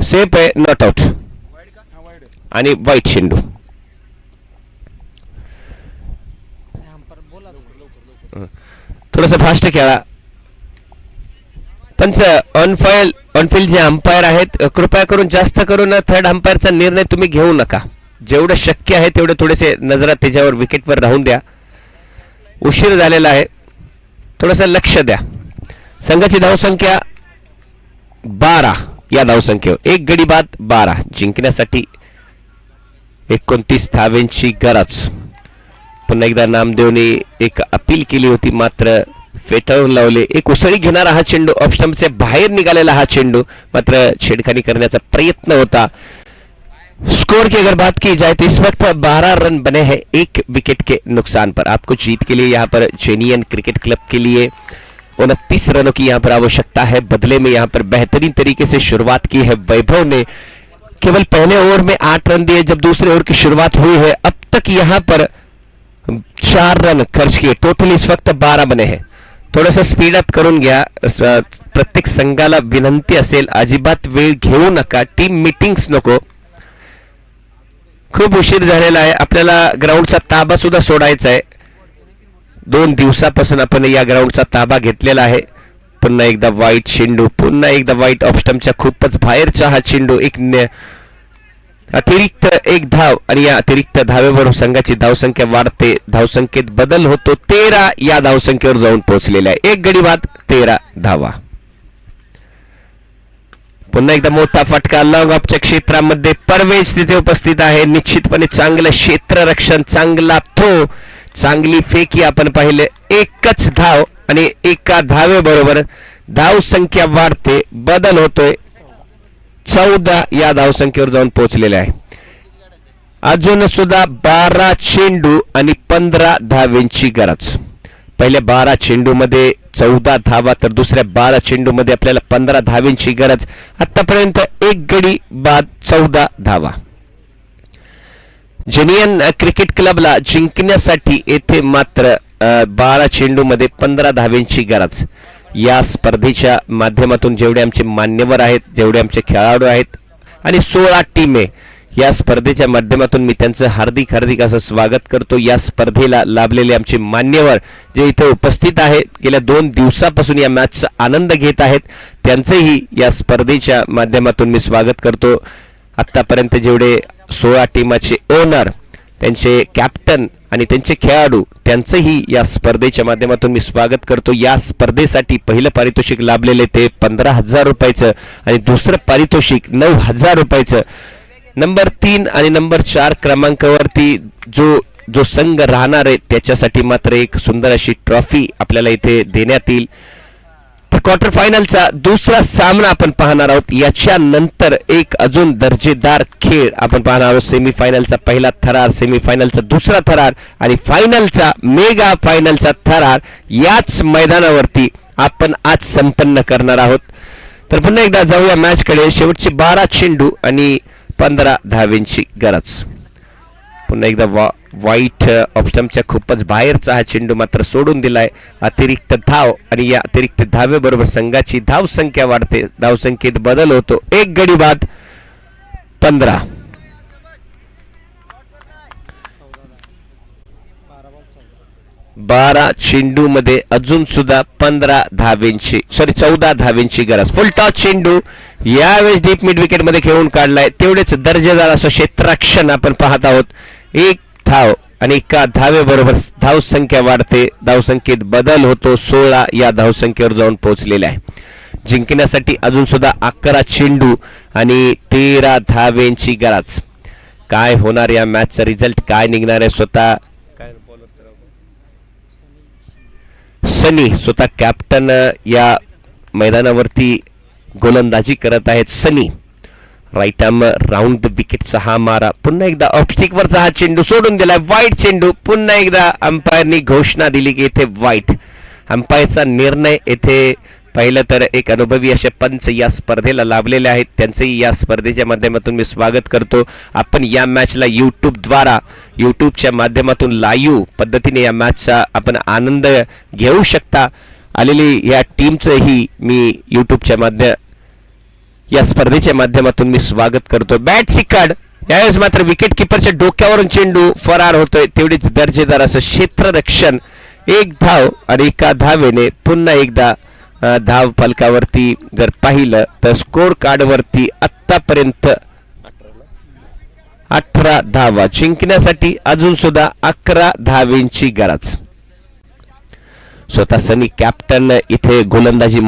सेफ आहे, नॉट आउट आणि वाईट चेंडू. थोडस फास्ट खेळा. पंच ऑनफिल्ड जे अंपायर आहेत, कृपया करून जास्त करून थर्ड अंपायरचा निर्णय तुम्ही घेऊ नका. जेवढं शक्य आहे तेवढे थोडेसे नजरा त्याच्यावर विकेटवर राहून द्या. उशीर झालेला आहे, थोडंसं लक्ष द्या. संघाची धावसंख्या 12 या धावसंख्येवर, एक गडी बाद 12. जिंकण्यासाठी 29 धावेंची गरज. पुन्हा एकदा नामदेवने एक अपील केली होती, मात्र फेटाळून लावले. एक उसळी घेणारा हा चेंडू, ऑफ स्टंपचे बाहेर निघालेला हा चेंडू, मात्र छेडखानी करण्याचा प्रयत्न होता. स्कोर की अगर बात की जाए तो इस वक्त 12 रन बने हैं 1 विकेट के नुकसान पर. आपको जीत के लिए यहाँ पर जेनियन क्रिकेट क्लब के लिए 29 रनों की यहाँ पर आवश्यकता है. बदले में यहाँ पर बेहतरीन तरीके से शुरुआत की है वैभव ने. केवल पहले ओवर में 8 रन दिए जब दूसरे ओवर की शुरुआत हुई है. अब तक यहाँ पर 4 रन खर्च किए. टोटल इस वक्त 12 बने हैं. थोडंसं स्पीड अप करून घ्या. प्रत्येक संघाला विनंती असेल, अजिबात वेळ घेऊ नका. टीम मीटिंग्स नको. खूप उशीर झालेला आहे. आपल्याला ग्राउंडचा ताबा सुद्धा सोडायचा आहे. 2 दिवसापासून आपण या ग्राउंडचा ताबा घेतलेला आहे. पुन्हा एकदा वाईट चेंडू, पुन्हा एकदा वाईट ऑफ स्टंपच्या खूपच बाहेरचा हा चेंडू. अतिरिक्त एक धाव आणि या अतिरिक्त धावेवरून संघाची धावसंख्या वाढते. धावसंख्येत बदल होतो. 13 या धावसंख्येवर जाऊन पोहोचलेला आहे. एक गडी बाद 13 धावा. पुन्हा एकदा मोठा फटका लॉंग ऑफच्या क्षेत्रामध्ये. परवेज तिथे उपस्थित आहे. निश्चितपणे चांगलं क्षेत्ररक्षण, चांगला थ्रो, चांगली फेकी आपण पाहिले. एकच धाव आणि एका धावेबरोबर धावसंख्या वाढते. बदल होतोय. 14 या धावसंख्येवर जाऊन पोहोचलेले आहे. अजून सुद्धा 12 चेंडू आणि 15 धावेंची गरज. पहिल्या 12 चेंडू मध्ये 14 धावा, तर दुसऱ्या 12 चेंडू मध्ये आपल्याला 15 धावेंची गरज. आतापर्यंत एक गडी बाद 14 धावा. जेनियन क्रिकेट क्लबला जिंकण्यासाठी येथे मात्र 12 चेंडू मध्ये 15 धावेंची गरज. या स्पर्धेच्या माध्यमातून जेवढे आमचे मान्यवर आहेत, जेवढे आमचे खेळाडू आहेत आणि 16 टीमे या स्पर्धेच्या माध्यमातून मी त्यांचं हार्दिक हार्दिक असं स्वागत करतो. या स्पर्धेला लाभलेले आमचे मान्यवर जे इथे उपस्थित आहेत, गेल्या 2 दिवसापासून या मॅचचा आनंद घेत आहेत, त्यांचेही या स्पर्धेच्या माध्यमातून मी स्वागत करतो. आत्तापर्यंत जेवढे 16 टीमाचे ओनर, त्यांचे कॅप्टन आणि त्यांचे खेळाडू, त्यांचंही या स्पर्धेच्या माध्यमातून मी स्वागत करतो. या स्पर्धेसाठी पहिलं पारितोषिक लाभलेले ते 15,000 रुपयाचं आणि दुसरं पारितोषिक 9,000 रुपयाचं. नंबर 3 आणि नंबर 4 क्रमांकावरती जो संघ राहणार आहे त्याच्यासाठी मात्र एक सुंदर अशी ट्रॉफी आपल्याला इथे देण्यात येईल. तर क्वार्टर फायनलचा दुसरा सामना आपण पाहणार आहोत. याच्यानंतर एक अजून दर्जेदार खेळ आपण पाहणार आहोत. सेमीफायनलचा पहिला थरार, सेमीफायनलचा दुसरा थरार आणि फायनलचा मेगा फायनलचा थरार याच मैदानावरती आपण आज संपन्न करणार आहोत. तर पुन्हा एकदा जाऊया मॅचकडे. शेवटचे 12 चेंडू आणि 15 धावेंची गरज. पुन्हा एकदा वाईट ऑप्शनच्या खूपच बाहेरचा हा चेंडू मात्र सोडून दिलाय. अतिरिक्त धाव आणि या अतिरिक्त धावेबरोबर संघाची धाव संख्या वाढते, धावसंख्येत बदल होतो. एक गडी बाद 15. बारा चेंडू मध्ये अजून सुद्धा 14 धावेंची गरज. फुल टॉस चेंडू यावेळेस डीप मिड विकेट मध्ये खेळून काढलाय. तेवढेच दर्जेदार असं क्षेत्ररक्षण आपण पाहत आहोत. एक धाव आणि एका धावेबरोबर धावसंख्या वाढते, धावसंख्येत बदल होतो. 16 या धावसंख्येवर जाऊन पोहोचलेले आहे. जिंकण्यासाठी अजून सुद्धा 11 चेंडू आणि 13 धावेंची गरज. काय होणार या मॅचचा रिझल्ट, काय निघणार आहे? स्वतः कॅप्टन या मैदानावरती गोलंदाजी करत आहेत. सनी राईट आर्म राऊंड द विकेटचा हा मारा. पुन्हा एकदा ऑफस्टिक वरचा हा चेंडू सोडून दिलाय. वाईट चेंडू. पुन्हा एकदा अंपायरनी घोषणा दिली की येथे वाईट. अंपायरचा निर्णय येथे पाहिलं तर एक अनुभवी असे पंच या स्पर्धेला लाभलेले आहेत, त्यांचंही या स्पर्धेच्या माध्यमातून मी स्वागत करतो. आपण या मॅचला यूट्यूबच्या माध्यमातून लाईव्ह पद्धतीने या मॅचचा आपण आनंद घेऊ शकता. आलेली या टीमचंही मी या स्पर्धेच्या माध्यमातून मी स्वागत करतो. बॅट सिकाड. यावेळेस मात्र विकेट किपरच्या डोक्यावरून चेंडू फरार होतोय. तेवढीच दर्जेदार असं क्षेत्ररक्षण. एक धाव आणि एका धावेने पुन्हा एकदा धाव फलकावरती जर पाहिलं तर स्कोर कार्डवरती आत्तापर्यंत 18 धावा. जिंकण्यासाठी अजून सुद्धा 11 धावेंची गरज. स्वतः सनी कॅप्टन इथे गोलंदाजी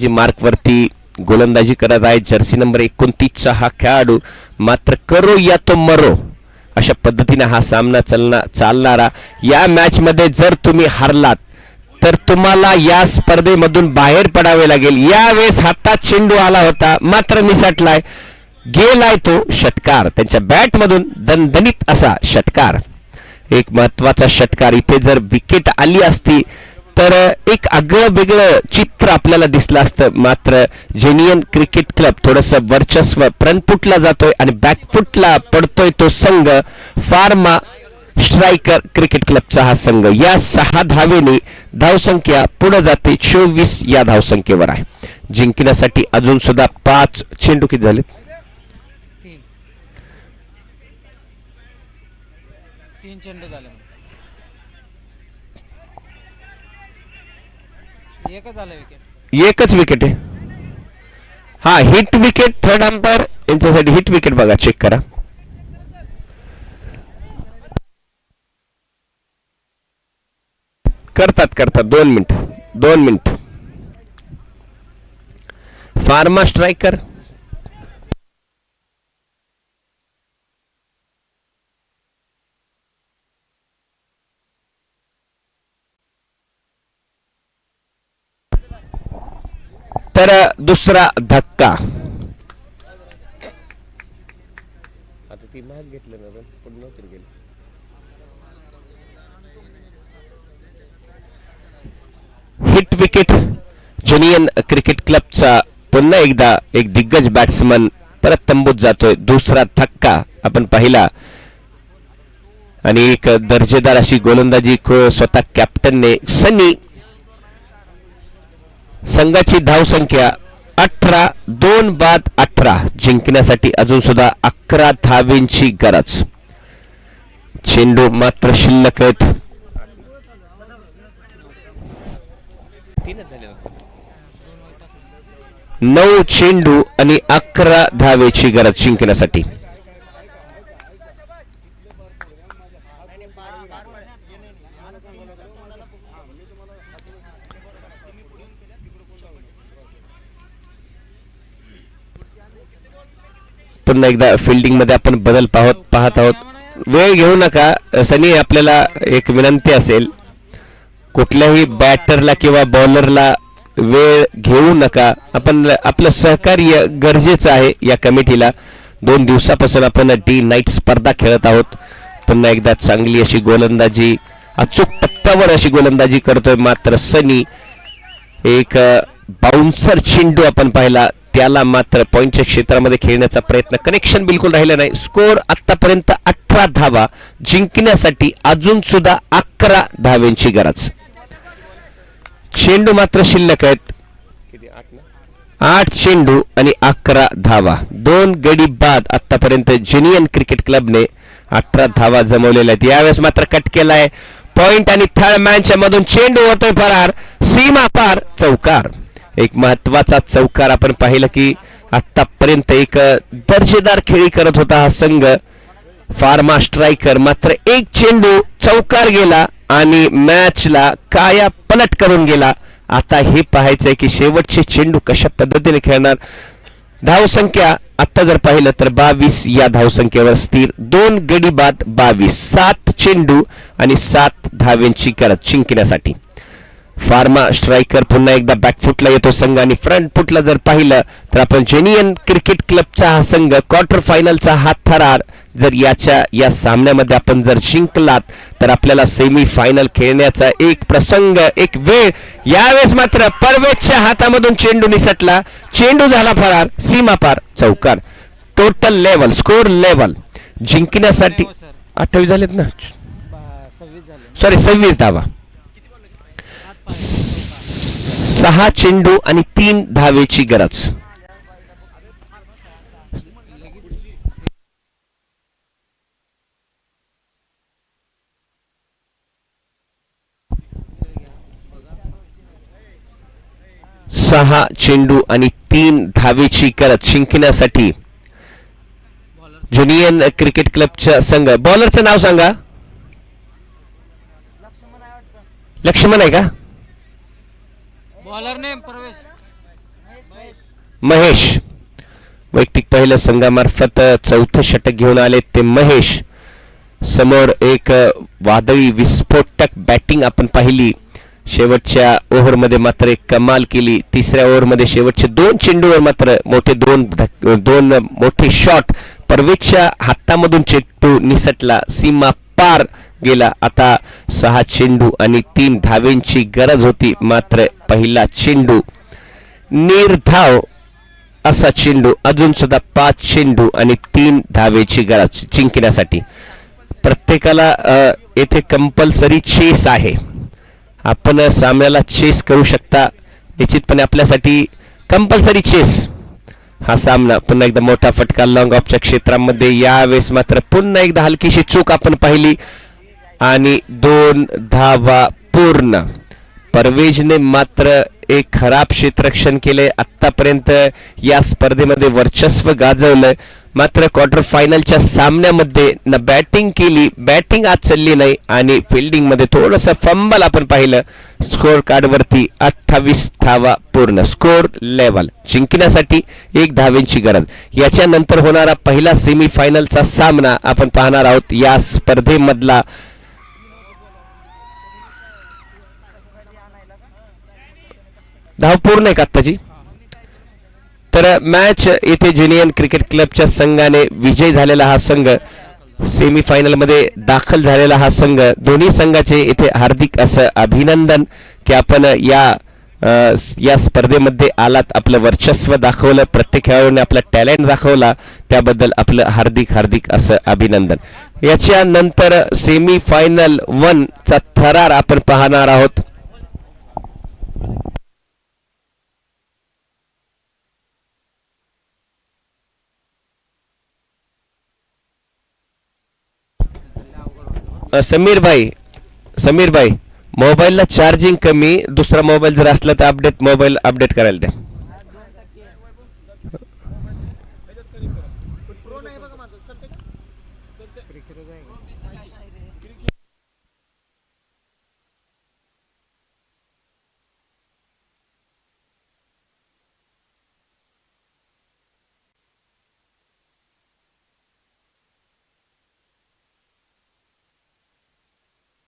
मार्कवरती गोलंदाजी करत आहे. जर्सी नंबर 29 हा खेळाडू मात्र करो या तो मरो अशा पद्धतीने हा सामना चालणारा. या मॅच मध्ये जर तुम्ही हारलात तर तुम्हाला या स्पर्धेमधून बाहेर पडावे लागेल. यावेळेस हातात चेंडू आला होता मात्र निसटलाय. गेलाय तो षटकार. त्यांच्या बॅट मधून दणदणीत असा षटकार. एक महत्वाचा षटकार. इथे जर विकेट आली असती तर एक आगळं वेगळं चित्र आपल्याला दिसलं असतं. मात्र जेनियन क्रिकेट क्लब थोडंसं वर्चस्व फ्रंटफुटला जातोय आणि बॅकफुटला पडतोय तो संघ फार्मा स्ट्रायकर क्रिकेट क्लबचा हा संघ. या 6 धावेने धावसंख्या पुढे जाते. 24 या धावसंख्येवर आहे. जिंकण्यासाठी अजून सुद्धा 5 चेंडू किती झालेत? 3 चेंडू झाले. एकच विकेट आहे. हा हिट विकेट. थर्ड अंपायर यांच्यासाठी हिट विकेट बघा, चेक करा. करतात 2 मिनिट. फार्मा स्ट्रायकर तर दुसरा धक्का. आता ती माग घेतलं ना, पुढे नव्हतं गेलं. Hit wicket. जेनियन क्रिकेट क्लबचा पुन्हा एकदा एक दिग्गज बॅट्समन परत तंबूत जातोय. दुसरा धक्का आपण पाहिला आणि एक दर्जेदार अशी गोलंदाजी स्वतः कॅप्टनने. सनी संघाची धावसंख्या 18, 2 बाद 18 जिंकण्यासाठी अजून सुद्धा 11 धावेंची गरज. चेंडू मात्र शिल्लक आहेत. 9 चेंडू आणि 11 धावेची गरज जिंकण्यासाठी. पुन्हा एकदा फिल्डिंग मध्ये आपण बदल पाहत आहोत. वेळ घेऊ नका सनी, आपल्याला एक विनंती असेल, कुठल्याही बॅटरला किंवा बॉलरला वेळ घेऊ नका. आपण आपलं सहकार्य गरजेचं आहे. या कमिटीला 2 दिवसापासून आपण डी नाईट स्पर्धा खेळत आहोत. पुन्हा एकदा चांगली अशी गोलंदाजी, अचूक टप्प्यावर अशी गोलंदाजी करतोय. मात्र सनी एक बाउन्सर चेंडू आपण पाहिला, त्याला मात्र पॉइंटच्या क्षेत्रामध्ये खेळण्याचा प्रयत्न, कनेक्शन बिलकुल राहिलं नाही. स्कोर आतापर्यंत 18 धावा जिंकण्यासाठी अजून सुद्धा 11 धावेंची गरज. चेंडू मात्र शिल्लक आहेत. 8 चेंडू आणि 11 धावा. 2 गडी बाद आतापर्यंत जुनियन क्रिकेट क्लबने 18 धावा जमवलेल्या आहेत. यावेळेस मात्र कट केलाय पॉइंट आणि थर्ड मॅनच्या मधून चेंडू होतोय फरार, सीमा पार, चौकार. एक महत्वाचा चौकार आपण पाहिलं की आतापर्यंत एक दर्जेदार खेळी करत होता हा संघ. फार्मा स्ट्रायकर मात्र एक चेंडू चौकार गेला आणि मॅचला काया पलट करून गेला. आता हे पाहायचंय की शेवटचे चेंडू कशा पद्धतीने खेळणार. धावसंख्या आता जर पाहिलं तर 22 या धावसंख्येवर स्थिर. 2 गडी बाद 22, 7 चेंडू आणि 7 धावेंची गरज जिंकण्यासाठी. फार्मा स्ट्रायकर पुन्हा एकदा बॅकफुटला येतो संघ आणि फ्रंट फुटला जर पाहिलं तर आपण जुनियन क्रिकेट क्लबचा हा संघ क्वार्टर फायनलचा हा थरार जर या सामन्यामध्ये आपण जर जिंकलात तर आपल्याला सेमी फायनल खेळण्याचा एक प्रसंग, एक वेळ. यावेळेस मात्र परवेजच्या हातामधून चेंडू निसटला, चेंडू झाला फरार, सीमा पार, चौकार. टोटल लेवल, स्कोर लेवल जिंकण्यासाठी 28 झालेत ना, 26 धावा. 6 चेंडू आणि 3 धावेची गरज. सहा चेंडू आणि 3 धावेची गरज जिंकण्यासाठी जुनियन क्रिकेट क्लबचा संघ. बॉलरचं नाव सांगा. लक्ष्मण आहे का? बॉलर नेम प्रवेश महेश. वैयक्तिक पहिलं संघामार्फत 4थं षटक घेऊन आले ते महेश. समोर एक वादळी विस्फोटक बॅटिंग आपण पाहिली. शेवटच्या ओव्हरमध्ये मात्र एक कमाल केली. तिसऱ्या ओव्हरमध्ये शेवटचे 2 चेंडूवर मात्र दोन मोठे शॉट. परवेजच्या हातामधून चेंडू निसटला, सीमा पार गेला. आता 6 चेंडू आणि 3 धावेंची गरज होती. मात्र पहिला चेंडू निर्धाव असा चेंडू. अजून सुद्धा 5 चेंडू आणि 3 धावेची गरज जिंकण्यासाठी. प्रत्येकाला येथे कंपल्सरी चेस आहे. आपण सामन्याला चेस करू शकता. निश्चितपणे आपल्यासाठी कंपल्सरी चेस हा सामना. पुन्हा एकदा मोठा फटका लॉंग ऑफच्या क्षेत्रामध्ये. यावेळेस मात्र पुन्हा एकदा हलकीशी चूक आपण पाहिली आणि 2 धावा पूर्ण. परवेजने मात्र एक खराब क्षेत्ररक्षण केले. आतापर्यंत या स्पर्धेमध्ये वर्चस्व गाजवलंय. मात्र क्वार्टर फायनलच्या सामन्यामध्ये न बॅटिंग केली, बॅटिंग आज चालली नाही आणि फिल्डिंग मध्ये थोडंसं फंबल आपण पाहिलं. स्कोर कार्डवरती 28 धावा पूर्ण. स्कोर लेवल जिंकण्यासाठी 1 धावेंची गरज. याच्यानंतर होणारा पहिला सेमी फायनलचा सामना आपण पाहणार आहोत. या स्पर्धेमधला धाव पूर्ण आहे का आत्ताची? तर मॅच येथे जुनियन क्रिकेट क्लबच्या संघाने विजय झालेला हा संघ, सेमी फायनल मध्ये दाखल झालेला हा संघ. दोन्ही संघाचे येथे हार्दिक असं अभिनंदन की आपण या स्पर्धेमध्ये आलात, आपलं वर्चस्व दाखवलं, प्रत्येक खेळाडूने आपला टॅलेंट दाखवला, त्याबद्दल आपलं हार्दिक हार्दिक असं अभिनंदन. याच्यानंतर सेमी फायनल 1 चा थरार आपण पाहणार आहोत. समीर भाई मोबाईलला चार्जिंग कमी, दुसरा मोबाईल जर असला तर मोबाईल अपडेट करायला द्या.